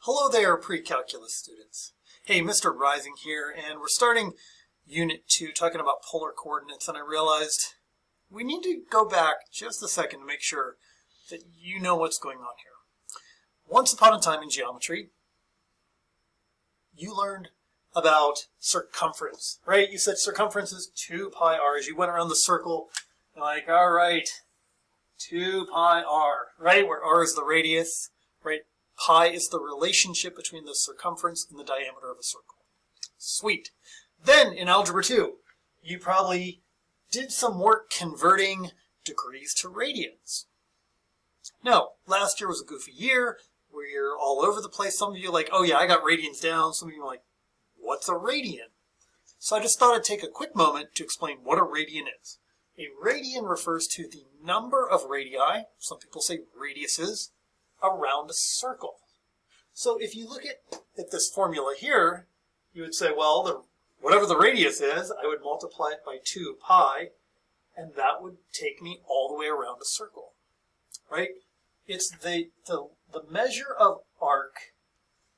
Hello there, pre-calculus students. Hey, Mr. Rising here, and we're starting Unit 2 talking about polar coordinates, and I realized we need to go back just a second to make sure that you know what's going on here. Once upon a time in geometry, you learned about circumference, right? You said circumference is 2 pi r. As you went around the circle, you're like, all right, 2 pi r, right? Where r is the radius, right? Pi is the relationship between the circumference and the diameter of a circle. Sweet. Then in Algebra 2, you probably did some work converting degrees to radians. No, last year was a goofy year where you're all over the place. Some of you are like, oh yeah, I got radians down. Some of you are like, what's a radian? So I just thought I'd take a quick moment to explain what a radian is. A radian refers to the number of radii, some people say radiuses, around a circle. So if you look at this formula here, you would say, well, whatever the radius is, I would multiply it by 2 pi, and that would take me all the way around a circle, right? It's the measure of arc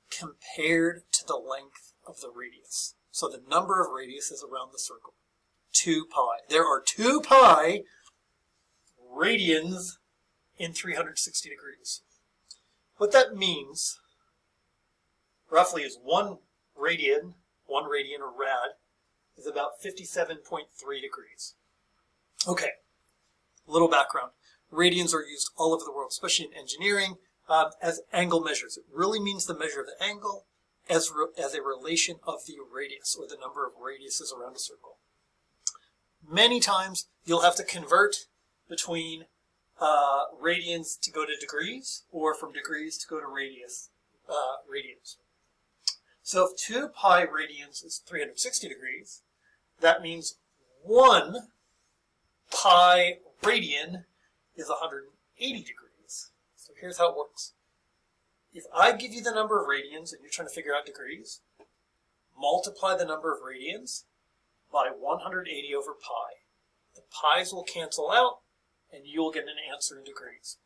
compared to the length of the radius. So the number of radiuses around the circle, 2 pi. There are 2 pi radians in 360 degrees. What that means, roughly, is one radian or rad, is about 57.3 degrees. Okay, a little background. Radians are used all over the world, especially in engineering, as angle measures. It really means the measure of the angle as a relation of the radius, or the number of radiuses around a circle. Many times, you'll have to convert between radians to go to degrees, or from degrees to go to radians. So if 2 pi radians is 360 degrees, that means 1 pi radian is 180 degrees. So here's how it works. If I give you the number of radians and you're trying to figure out degrees, multiply the number of radians by 180 over pi. The pi's will cancel out, and you'll get an answer in degrees.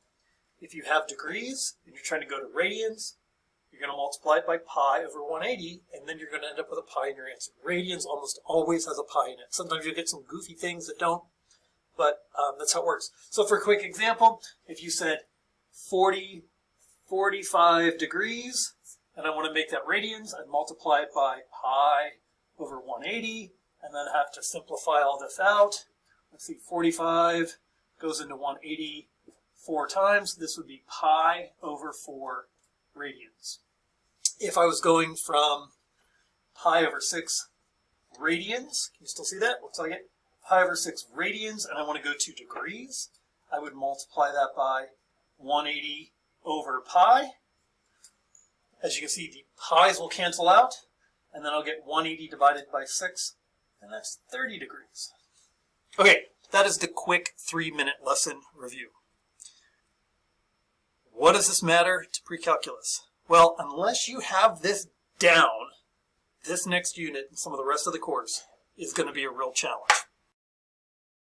If you have degrees and you're trying to go to radians, you're going to multiply it by pi over 180, and then you're going to end up with a pi in your answer. Radians almost always has a pi in it. Sometimes you'll get some goofy things that don't, but that's how it works. So for a quick example, if you said 45 degrees, and I want to make that radians, I'd multiply it by pi over 180, and then have to simplify all this out. Let's see, 45 goes into 180 4 times. This would be pi over 4 radians. If I was going from pi over 6 radians, can you still see that? Looks like it. Pi over 6 radians, and I want to go to degrees, I would multiply that by 180 over pi. As you can see, the pi's will cancel out, and then I'll get 180 divided by 6, and that's 30 degrees. Okay, that is the quick 3-minute lesson review. What does this matter to pre-calculus? Well, unless you have this down, this next unit and some of the rest of the course is going to be a real challenge.